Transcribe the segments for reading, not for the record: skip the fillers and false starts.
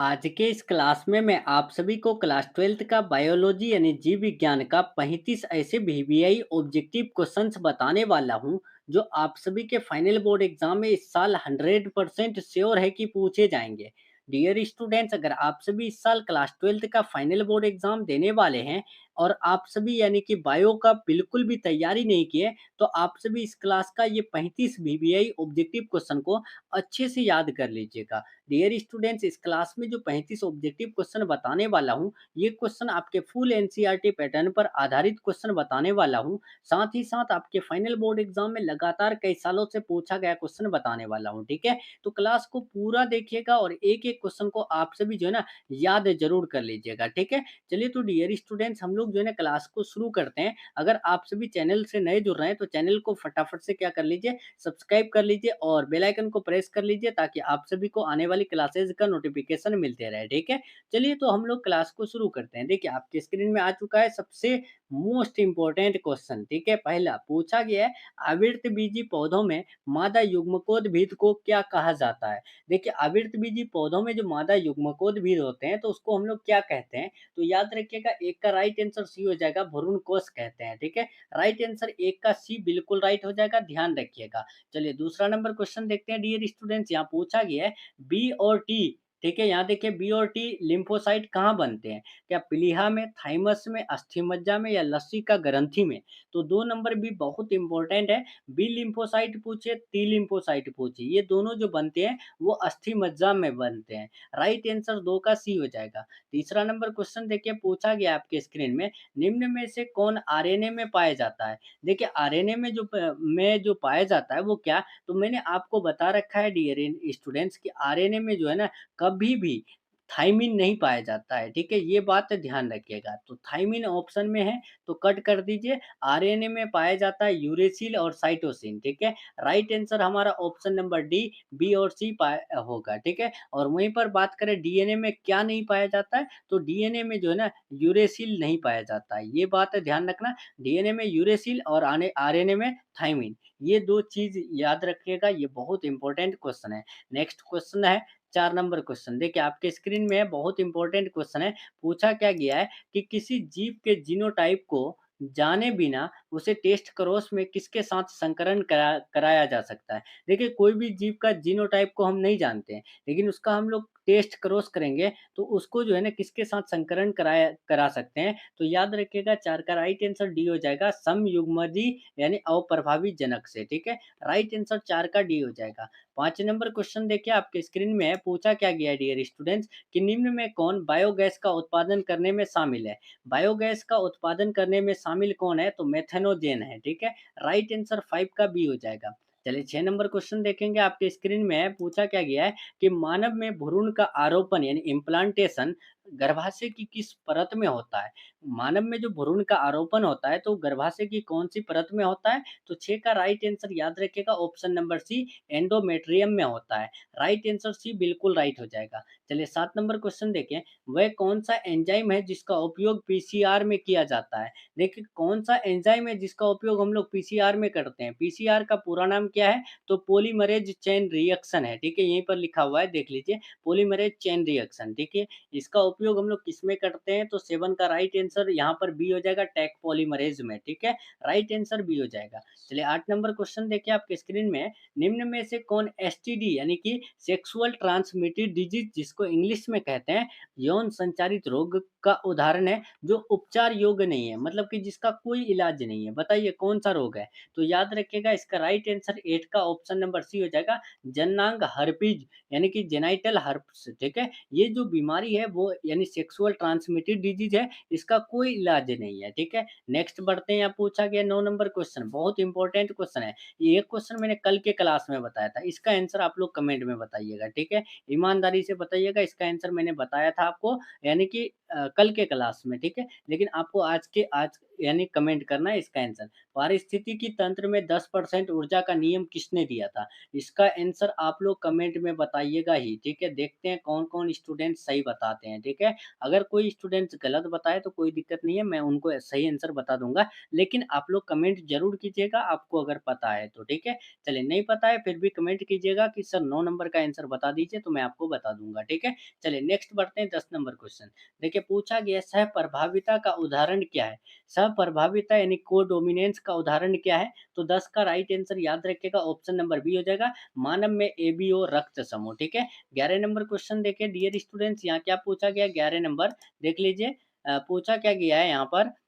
आज के इस क्लास में मैं आप सभी को क्लास 12th का बायोलॉजी यानी जीव विज्ञान का 35 ऐसे वीवीआई ऑब्जेक्टिव क्वेश्चंस बताने वाला हूं जो आप सभी के फाइनल बोर्ड एग्जाम में इस साल 100% श्योर है कि पूछे जाएंगे। डियर स्टूडेंट्स, अगर आप सभी इस साल क्लास 12th का फाइनल बोर्ड एग्जाम देने वाले हैं और आप सभी यानी कि बायो का बिल्कुल भी तैयारी नहीं किए, तो आप सभी इस क्लास का ये 35 वीवीआई ऑब्जेक्टिव क्वेश्चन को अच्छे से याद कर लीजिएगा। डियर स्टूडेंट्स, इस क्लास में जो 35 ऑब्जेक्टिव क्वेश्चन बताने वाला हूँ, ये क्वेश्चन आपके फुल एनसीईआरटी पैटर्न पर आधारित क्वेश्चन बताने वाला हूँ। साथ ही साथ आपके फाइनल बोर्ड एग्जाम में लगातार कई सालों से पूछा गया क्वेश्चन बताने वाला हूँ। ठीक है, तो क्लास को पूरा देखिएगा और एक एक क्वेश्चन को आप सभी जो है ना याद जरूर कर लीजिएगा। ठीक है, चलिए तो डियर स्टूडेंट्स, हम लोग जो है ना क्लास को शुरू करते हैं। अगर आप सभी चैनल से नए जुड़ रहे हैं तो चैनल को फटाफट से क्या कर लीजिए, सब्सक्राइब कर लीजिए और बेल आइकन को प्रेस कर लीजिए ताकि आप सभी को आने वाली क्लासेस का नोटिफिकेशन मिलते रहे। ठीक है, चलिए तो हम लोग क्लास को शुरू करते हैं। देखिए आपके स्क्रीन में आ चुका है सबसे मोस्ट इंपॉर्टेंट क्वेश्चन। ठीक है, पहला पूछा गया है, आवृतबीजी पौधों में मादा युग्मकोद्भिद को क्या कहा जाता है। देखिए आवृतबीजी पौधों में जो मादा युग्मकोद्भिद होते हैं तो उसको हम लोग क्या कहते हैं, तो याद रखिएगा एक का राइट आंसर सी हो जाएगा, भ्रूण कोष कहते हैं। ठीक है, राइट आंसर एक का सी बिल्कुल राइट हो जाएगा, ध्यान रखिएगा। चलिए दूसरा नंबर क्वेश्चन देखते हैं डियर स्टूडेंट्स। यहाँ पूछा गया है बी और टी। ठीक है, यहाँ देखिए बी और टी लिम्फोसाइट कहाँ बनते हैं, क्या प्लीहा में, थाइमस में, अस्थिमज्जा में या लसिका ग्रंथि में। तो दो नंबर भी बहुत इंपॉर्टेंट है। बी लिम्फोसाइट पूछे, टी लिम्फोसाइट पूछे, ये दोनों जो बनते हैं वो अस्थिमज्जा में बनते हैं। राइट आंसर दो का सी हो जाएगा। तीसरा नंबर क्वेश्चन देखिए पूछा गया आपके स्क्रीन में, निम्न में से कौन आरएनए में पाया जाता है। देखिए आरएनए में जो पाया जाता है वो क्या, तो मैंने आपको बता रखा है डियर स्टूडेंट्स कि आरएनए में जो है ना कभी भी थाइमिन नहीं पाया जाता है। ठीक है, ये बात ध्यान रखिएगा। तो थाइमिन ऑप्शन में है तो कट कर दीजिए। आरएनए में पाया जाता है यूरेसिल और साइटोसिन। ठीक है, राइट आंसर हमारा ऑप्शन नंबर डी, बी और सी होगा। ठीक है, और वहीं पर बात करें डीएनए में क्या नहीं पाया जाता है, तो डीएनए में जो है ना यूरेसिल नहीं पाया जाता है, ये बात ध्यान रखना। डीएनए में यूरेसिल और आरएनए में थाइमिन, ये दो चीज याद रखिएगा, ये बहुत इंपॉर्टेंट क्वेश्चन है। नेक्स्ट क्वेश्चन है 4 नंबर क्वेश्चन। देखिए आपके स्क्रीन में है, बहुत इंपॉर्टेंट क्वेश्चन है। पूछा क्या गया है कि किसी जीव के जीनोटाइप को जाने बिना उसे टेस्ट क्रॉस में किसके साथ संकरण कराया जा सकता है। देखिए कोई भी जीव का जीनोटाइप को हम नहीं जानते हैं, लेकिन उसका हम लोग टेस्ट क्रॉस करेंगे तो उसको जो है ना किसके साथ संकरण करा सकते हैं। तो याद रखिएगा 4 का राइट आंसर डी हो जाएगा, समयुग्मजी यानी अप्रभावी जनक से। ठीक है, राइट आंसर 4 का डी हो जाएगा। 5 नंबर क्वेश्चन देखिए आपके स्क्रीन में है। पूछा क्या गया है डियर स्टूडेंट्स कि निम्न में कौन बायोगैस का उत्पादन करने में शामिल है। बायोगैस का उत्पादन करने में शामिल कौन है, तो मेथेनोजेन है। ठीक है, राइट आंसर 5 का बी हो जाएगा। चलिए 6 नंबर क्वेश्चन देखेंगे आपके स्क्रीन में है। पूछा क्या गया है कि मानव में भ्रूण का आरोपण यानी इम्प्लांटेशन गर्भाशय की किस परत में होता है। मानव में जो भ्रूण का आरोपण होता है तो गर्भाशय की कौन सी परत में होता है, तो 6 का राइट आंसर याद रखिएगा ऑप्शन नंबर सी, एंडोमेट्रियम में होता है। राइट आंसर सी बिल्कुल राइट हो जाएगा। चलिए 7 नंबर क्वेश्चन देखें, वह कौन सा एंजाइम है जिसका उपयोग पीसीआर में किया जाता है। देखिए कौन सा एंजाइम है जिसका उपयोग हम लोग पीसीआर में करते हैं। पीसीआर का पूरा नाम क्या है, तो पॉलीमरेज चेन रिएक्शन है। ठीक है, यहीं पर लिखा हुआ है, देख लीजिए, पॉलीमरेज चेन रिएक्शन। ठीक है, इसका उपयोग हम लोग किस में करते हैं, तो 7 का राइट आंसर यहाँ पर बी हो जाएगा, टैक पॉलीमरेज में। ठीक है, राइट आंसर बी हो जाएगा। चलिए 8 नंबर क्वेश्चन देखिए आपके स्क्रीन में, निम्न में से कौन एसटीडी यानी कि सेक्सुअल ट्रांसमिटेड डिजीज जिसको इंग्लिश में कहते हैं यौन संचारित रोग का उदाहरण है जो उपचार योग्य नहीं है, मतलब कि जिसका कोई इलाज नहीं है। बताइए कौन सा रोग है, तो याद रखिएगा इसका राइट आंसर 8 का ऑप्शन नंबर सी हो जाएगा, जननांग हर्पीज यानी कि जेनाइटल हर्प्स। ठीक है, ये जो बीमारी है वो यानी सेक्सुअल ट्रांसमिटेड डिजीज है, इसका कोई इलाज नहीं है। ठीक है, नेक्स्ट बढ़ते हैं। यहाँ पूछा गया 9 नंबर क्वेश्चन, बहुत इंपॉर्टेंट क्वेश्चन है। ये एक क्वेश्चन मैंने कल के क्लास में बताया था, इसका आंसर आप लोग कमेंट में बताइएगा। ठीक है, ईमानदारी से बताइएगा, इसका आंसर मैंने बताया था आपको यानी कि कल के क्लास में। ठीक है, लेकिन आपको आज यानी कमेंट करना है इसका आंसर। पारिस्थितिकी तंत्र में 10% ऊर्जा का नियम किसने दिया था? इसका आंसर आप लोग कमेंट में बताइएगा ही, ठीक है? देखते हैं कौन-कौन स्टूडेंट सही बताते हैं, ठीक है? अगर कोई स्टूडेंट्स गलत बताए तो कोई दिक्कत नहीं है, मैं उनको सही आंसर बता दूँगा। लेकिन आप लोग कमेंट ज़रूर कीजिएगा आपको अगर पता है तो, ठीक है? चलिए नहीं पता है फिर भी कमेंट कीजिएगा कि सर 9 नंबर का आंसर बता दीजिए तो मैं आपको बता दूँगा, ठीक है? चलिए नेक्स्ट बढ़ते हैं 10 नंबर क्वेश्चन। देखिए पूछा गया सहप्रभाविता का उदाहरण क्या है? सहप्रभाविता यानी कोडोमिनेंस का उदाहरण क्या है? तो 10 का राइट आंसर याद रखिएगा ऑप्शन नंबर बी हो जाएगा, मानव में एबीओ रक्त समूह, ठीक है? 11 नंबर क्वेश्चन देखिए डियर स्टूडेंट्स यहाँ क्या पूछा गया 11 नंबर देख लीजिए। पूछा क्या गया है यहाँ पर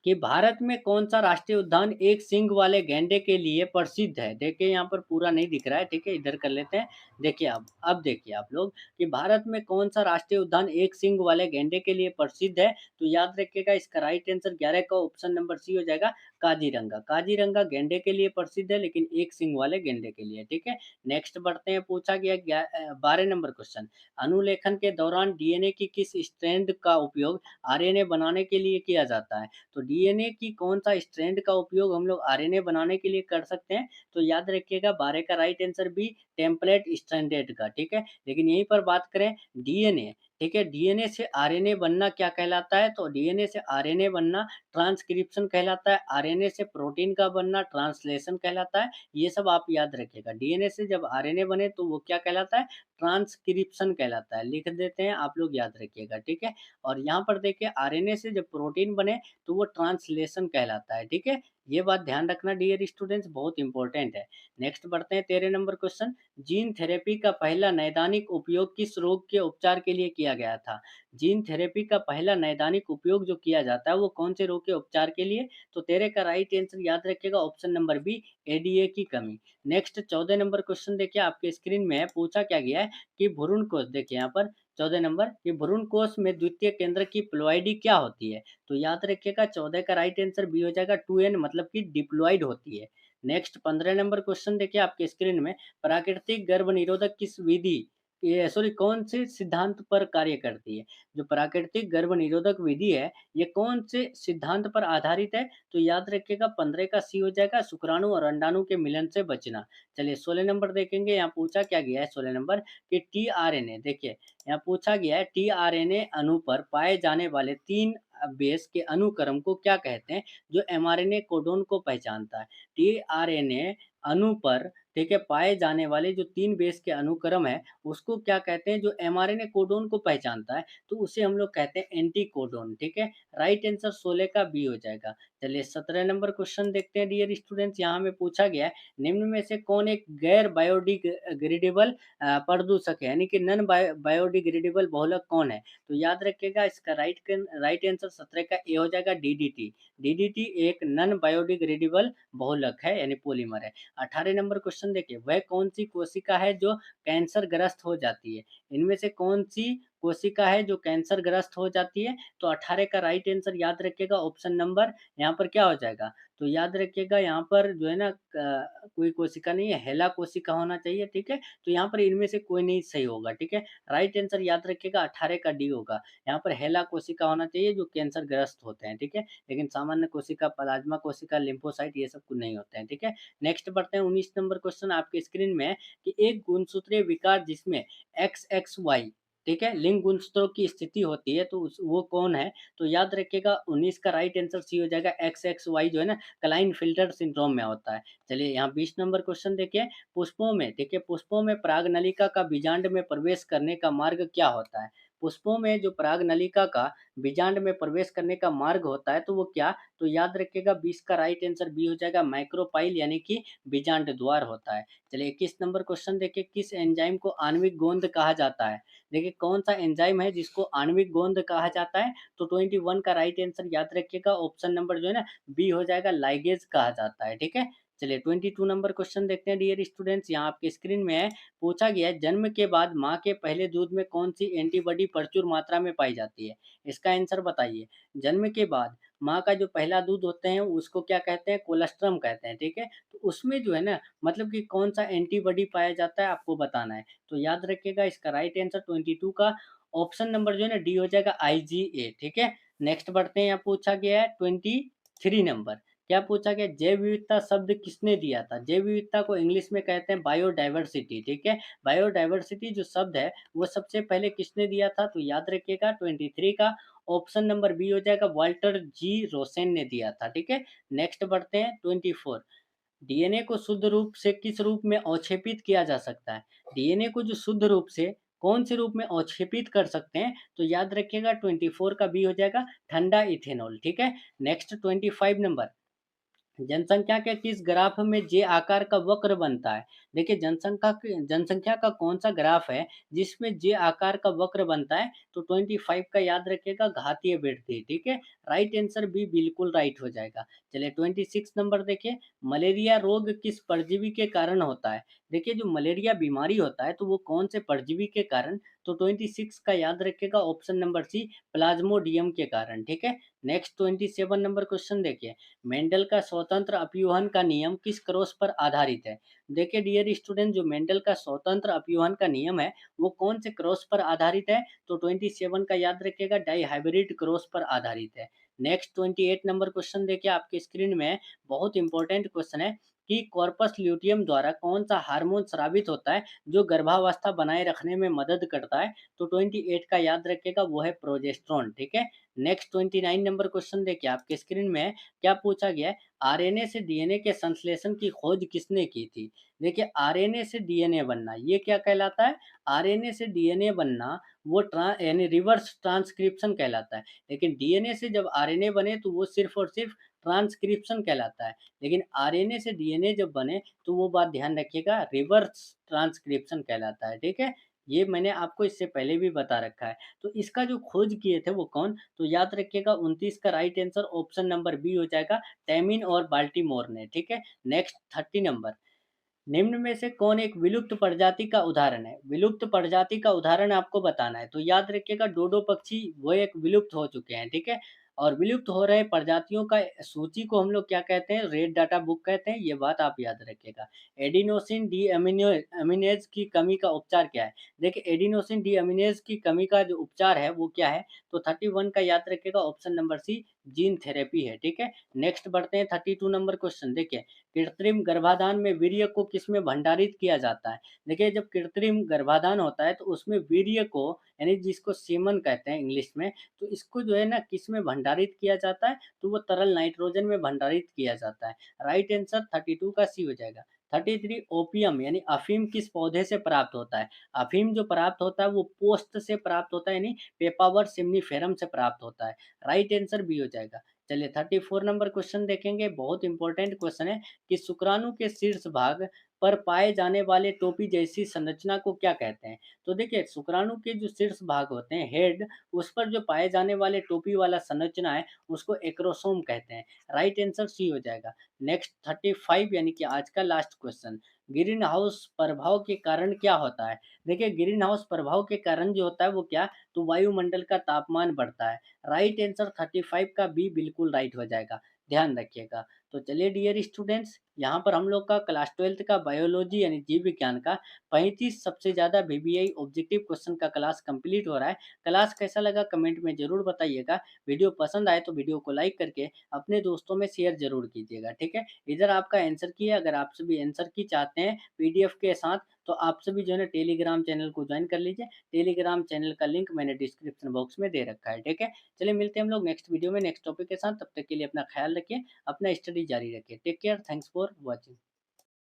कि भारत में कौन-सा राष्ट्रीय उद्यान एक सींग वाले गैंडे के लिए प्रसिद्ध है? देखिए यहाँ पर पूरा नहीं दिख रहा है, ठीक है? इधर कर लेते हैं। देखिए अब देखिए आप लोग कि भारत में कौन-सा राष्ट्रीय उद्यान एक सींग वाले गैंडे के लिए प्रसिद्ध है? तो याद रखिएगा इसका राइट आंसर 11 का ऑप्शन नंबर सी हो जाएगा काज़ीरंगा। काज़ीरंगा गैंडे के लिए प्रसिद्ध है लेकिन एक सींग वाले गैंडे के लिए, ठीक है? नेक्स्ट बढ़ते हैं पूछा गया 12 नंबर क्वेश्चन। अनुलेखन के दौरान डीएनए की किस स्ट्रैंड का उपयोग आरएनए बनाने के लिए किया जाता है? तो डीएनए की कौन-सा स्ट्रैंड का उपयोग हम लोग आरएनए बनाने के लिए कर सकते हैं? तो याद रखिएगा 12 का right answer B template stranded का, ठीक है? लेकिन यहीं पर बात करें डीएनए, ठीक है? डीएनए से आरएनए बनना क्या कहलाता है? तो डीएनए से आरएनए बनना ट्रांसक्रिप्शन कहलाता है, आरएनए से प्रोटीन का बनना ट्रांसलेशन कहलाता है। ये सब आप याद रखिएगा। डीएनए से जब आरएनए बने तो वो क्या कहलाता है? ट्रांसक्रिप्शन कहलाता है। लिख देते हैं, आप लोग याद रखिएगा, ठीक है? और यहाँ पर देखिए आरएनए से जब प्रोटीन बने तो वो ट्रांसलेशन कहलाता है, ठीक है? ये बात ध्यान रखना डियर स्टूडेंट्स बहुत इंपॉर्टेंट है। नेक्स्ट बढ़ते हैं 13 नंबर क्वेश्चन। जीन थेरेपी का पहला नैदानिक उपयोग किस रोग के उपचार के लिए किया गया था? जीन थेरेपी का पहला नैदानिक उपयोग जो किया जाता है वो कौन से रोग के उपचार के लिए? तो 13 का राइट आंसर याद रखिएगा ऑप्शन नंबर बी एडीए की कमी। नेक्स्ट 14 नंबर क्वेश्चन देखिए आपके स्क्रीन में है, पूछा क्या गया है कि भ्रूण कोष देखिए यहाँ पर 14 नंबर कि भ्रूण कोष में द्वितीय केंद्र की प्लॉइडी क्या होती है? तो याद रखिएगा 14 का राइट आंसर बी हो जाएगा 2n मतलब कि डिप्लॉइड होती है। नेक्स्ट 15 नंबर क्वेश्चन देखिए आपके स्क्रीन में प्राकृतिक गर्भनिरोधक किस विधि ये सॉरी कौन से सिद्धांत पर कार्य करती है? जो प्राकृतिक गर्भनिरोधक विधि है, ये कौन से सिद्धांत पर आधारित है? तो याद रखिएगा 15 का सी हो जाएगा शुक्राणु और अंडाणु के मिलन से बचना। चलिए 16 नंबर देखेंगे, यहाँ पूछा क्या गया है 16 नंबर कि टीआरएनए देखिए यहाँ पूछा गया है टीआरएनए अणु पर पाए जाने वाले 3 बेस के अनुक्रम को क्या कहते हैं जो एमआरएनए कोडोन को पहचानता है? टीआरएनए अणु पर ठीक है पाए जाने वाले जो 3 बेस के अनुक्रम है उसको क्या कहते हैं जो एमआरएनए कोडोन को पहचानता है तो उसे हम लोग कहते हैं एंटीकोडोन, ठीक है? राइट आंसर 16 का बी हो जाएगा। चलिए 17 नंबर क्वेश्चन देखते हैं डियर स्टूडेंट्स, यहाँ हमें पूछा गया है निम्न में से कौन एक गैर बायोडिग्रेडेबल प्रदूषक है यानी कि नॉन बायोडिग्रेडेबल बहुलक कौन है? तो याद रखिएगा इसका राइट आंसर 17 का ए हो जाएगा डीडीटी। डीडीटी एक नॉन बायोडिग्रेडेबल बहुलक है यानी पॉलीमर है। 18 नंबर क्वेश्चन देखिए वह कौन सी कोशिका है जो कैंसर ग्रस्त हो जाती है? इनमें से कौन सी कोशिका है जो कैंसर ग्रस्त हो जाती है? तो 18 का राइट आंसर याद रखिएगा ऑप्शन नंबर यहाँ पर क्या हो जाएगा? तो याद रखिएगा यहाँ पर जो है ना कोई कोशिका नहीं है, हेला कोशिका होना चाहिए, ठीक है? तो यहाँ पर इनमें से कोई नहीं सही होगा, ठीक है? राइट आंसर याद रखिएगा 18 का डी होगा। यहाँ पर हेला कोशिका होना चाहिए जो कैंसर ग्रस्त होते हैं, ठीक है? लेकिन सामान्य कोशिका, प्लाज्मा कोशिका, लिम्फोसाइट ये सब कुछ नहीं होते हैं, ठीक है? नेक्स्ट बढ़ते हैं 19 नंबर क्वेश्चन आपके स्क्रीन में है कि एक गुणसूत्रीय विकार जिसमें XXY ठीक है लिंग गुणसूत्रों की स्थिति होती है तो वो कौन है? तो याद रखिएगा 19 का राइट आंसर सी हो जाएगा XXY जो है ना क्लाइनफिल्टर सिंड्रोम में होता है। चलिए यहाँ 20 नंबर क्वेश्चन देखिए पुष्पों में देखिए पुष्पों में परागनलिका का बीजांड में प्रवेश करने का मार्ग क्या होता है? पुष्पों में जो परागनलिका का बीजांड में प्रवेश करने का मार्ग होता है तो वो क्या? तो याद रखिएगा 20 का राइट आंसर बी हो जाएगा माइक्रोपाइल यानी कि बीजांड द्वार होता है। चलिए 21 नंबर क्वेश्चन देखिए किस एंजाइम को आणविक गोंद कहा जाता है? देखिए कौन सा एंजाइम है जिसको आणविक गोंद कहा जाता है? तो 21 का राइट आंसर याद रखिएगा ऑप्शन नंबर जो है ना बी हो जाएगा लाइगेज कहा जाता है, ठीक है? चलिए 22 नंबर क्वेश्चन देखते हैं डियर स्टूडेंट्स, यहाँ आपके स्क्रीन में है पूछा गया है जन्म के बाद माँ के पहले दूध में कौन सी एंटीबॉडी प्रचुर मात्रा में पाई जाती है? इसका आंसर बताइए। जन्म के बाद माँ का जो पहला दूध होते हैं उसको क्या कहते हैं? कोलेस्ट्रम कहते हैं, ठीक है? तो उसमें जो है ना मतलब कि कौन सा एंटीबॉडी पाया जाता है आपको बताना है। तो याद रखिएगा इसका राइट आंसर 22 का ऑप्शन नंबर जो है ना डी हो जाएगा आईजीए, ठीक है? नेक्स्ट बढ़ते हैं, यहाँ पूछा गया है 23 नंबर। क्या पूछा गया? जैव विविधता शब्द किसने दिया था? जैव विविधता को इंग्लिश में कहते हैं बायोडाइवर्सिटी, ठीक है। बायोडाइवर्सिटी जो शब्द है वो सबसे पहले किसने दिया था? तो याद रखिएगा 23 का ऑप्शन नंबर बी हो जाएगा, वाल्टर जी रोसेन ने दिया था, ठीक है। नेक्स्ट बढ़ते हैं 24। डीएनए को शुद्ध रूप से किस रूप में अवक्षेपित किया जा सकता है? डीएनए को जो शुद्ध रूप से कौन से रूप में अवक्षेपित कर सकते हैं? तो याद रखिएगा 24 का बी हो जाएगा, ठंडा इथेनॉल, ठीक है। Next 25 number. जनसंख्या के किस ग्राफ में जे आकार का वक्र बनता है? देखिए जनसंख्या का कौन सा ग्राफ है जिसमें जे आकार का वक्र बनता है? तो 25 का याद रखिएगा, घातीय वृद्धि, ठीक है। राइट आंसर बी बिल्कुल राइट हो जाएगा। चलिए 26 नंबर देखिए, मलेरिया रोग किस परजीवी के कारण होता है? देखिए जो मलेरिया बीमारी होता है तो वो कौन से परजीवी के कारण? तो 26 का याद रखिएगा, ऑप्शन नंबर सी, प्लाज्मोडियम के कारण, ठीक है। नेक्स्ट 27 नंबर क्वेश्चन देखिए, मेंडल का स्वतंत्र अपयूहन का नियम किस क्रॉस पर आधारित है? देखिए डियर स्टूडेंट, जो मेंडल का स्वतंत्र अपयूहन का नियम है वो कौन से क्रॉस पर आधारित है? तो 27 का याद रखिएगा, डाई हाइब्रिड क्रॉस पर आधारित है। नेक्स्ट 28 नंबर क्वेश्चन देखिए आपके स्क्रीन में, बहुत इंपॉर्टेंट क्वेश्चन है कि कॉर्पस ल्यूटियम द्वारा कौन सा हार्मोन स्रावित होता है जो गर्भावस्था बनाए रखने में मदद करता है? तो 28 का याद रखिएगा, वो है प्रोजेस्टेरोन, ठीक है। नेक्स्ट 29 नंबर क्वेश्चन देखिए आपके स्क्रीन में, क्या पूछा गया है? आरएनए से डीएनए के संश्लेषण की खोज किसने की थी? देखिए आरएनए से डीएनए बनना ये क्या कहलाता है? आरएनए से डीएनए बनना वो यानी रिवर्स ट्रांसक्रिप्शन कहलाता है। लेकिन डीएनए से जब आरएनए बने तो वो सिर्फ और सिर्फ ट्रांसक्रिप्शन कहलाता है। लेकिन आरएनए से डीएनए जब बने तो वो बात ध्यान रखिएगा, रिवर्स ट्रांसक्रिप्शन कहलाता है, ठीक है। ये मैंने आपको इससे पहले भी बता रखा है। तो इसका जो खोज किए थे वो कौन? तो याद रखिएगा 29 का right answer option number B हो जाएगा, टैमिन और बाल्टीमोर ने, ठीक है। नेक्स्ट 30 नंबर, निम्न में से कौन एक विलुप्त प्रजाति का उदाहरण है? विलुप्त प्रजाति का उदाहरण आपको बताना है। तो याद रखिएगा डोडो पक्षी वो एक विलुप्त हो चुके हैं, ठीक है। और विलुप्त हो रहे प्रजातियों का सूची को हम लोग क्या कहते हैं? रेड डाटा बुक कहते हैं, ये बात आप याद रखिएगा। एडिनोसिन डी अमीनेज की कमी का उपचार क्या है? देखिए एडिनोसिन डी अमीनेज की कमी का जो उपचार है वो क्या है? तो 31 का याद रखिएगा, option number C, gene therapy है, ठीक है। नेक्स्ट बढ़ते हैं 32 नंबर क्वेश्चन देखिए, कृत्रिम गर्भाधान में वीर्य को किसमें भंडारित किया जाता है? देखिए जब कृत्रिम गर्भाधान होता है तो उसमें वीर्य को, यानी जिसको सीमन कहते हैं इंग्लिश में, तो इसको जो है ना किसमें भंडारित किया जाता है? तो वो तरल नाइट्रोजन में भंडारित किया जाता है। राइट आंसर 32 का सी हो जाएगा। 33, ओपियम यानी अफीम किस पौधे से प्राप्त होता है? अफीम जो प्राप्त होता है वो पोस्त से प्राप्त होता है, यानी पेपावर सिम्निफेरम से प्राप्त होता है। राइट आंसर बी हो जाएगा। चलिए 34 नंबर क्वेश्चन देखेंगे, बहुत इंपॉर्टेंट क्वेश्चन है कि शुक्राणु के शीर्ष भाग पर पाए जाने वाले टोपी जैसी संरचना को क्या कहते हैं? तो देखिए शुक्राणु के जो शीर्ष भाग होते हैं, हेड, उस पर जो पाए जाने वाले टोपी वाला संरचना है उसको एक्रोसोम कहते हैं। राइट आंसर सी हो जाएगा। नेक्स्ट 35 यानी कि आज का लास्ट क्वेश्चन, ग्रीन हाउस प्रभाव के कारण क्या होता है? देखिए ग्रीन हाउस प्रभाव के कारण जो होता है वो क्या? तो वायुमंडल का तापमान बढ़ता है। राइट आंसर 35 का बी बिल्कुल राइट हो जाएगा, ध्यान रखिएगा। तो चलिए डियर स्टूडेंट्स, यहाँ पर हम लोग का क्लास 12th का बायोलॉजी यानी जीव विज्ञान का 35 सबसे ज़्यादा वीवीआई ऑब्जेक्टिव क्वेश्चन का क्लास कंप्लीट हो रहा है। क्लास कैसा लगा कमेंट में ज़रूर बताइएगा। वीडियो पसंद आए तो वीडियो को लाइक करके अपने दोस्तों में शेयर ज़रूर कीजिएगा, ठीक है। इधर आपका आंसर की है, अगर आप सभी आंसर की चाहते हैं पीडीएफ के साथ तो आप सभी जो है ना टेलीग्राम चैनल को ज्वाइन कर लीजिए। टेलीग्राम चैनल का लिंक मैंने डिस्क्रिप्शन बॉक्स में दे रखा है, ठीक है। चलिए मिलते हैं हम लोग नेक्स्ट वीडियो में नेक्स्ट टॉपिक के साथ, तब तक के लिए अपना ख्याल रखिए, अपना स्टडी जारी रखिए। Take care, thanks for watching.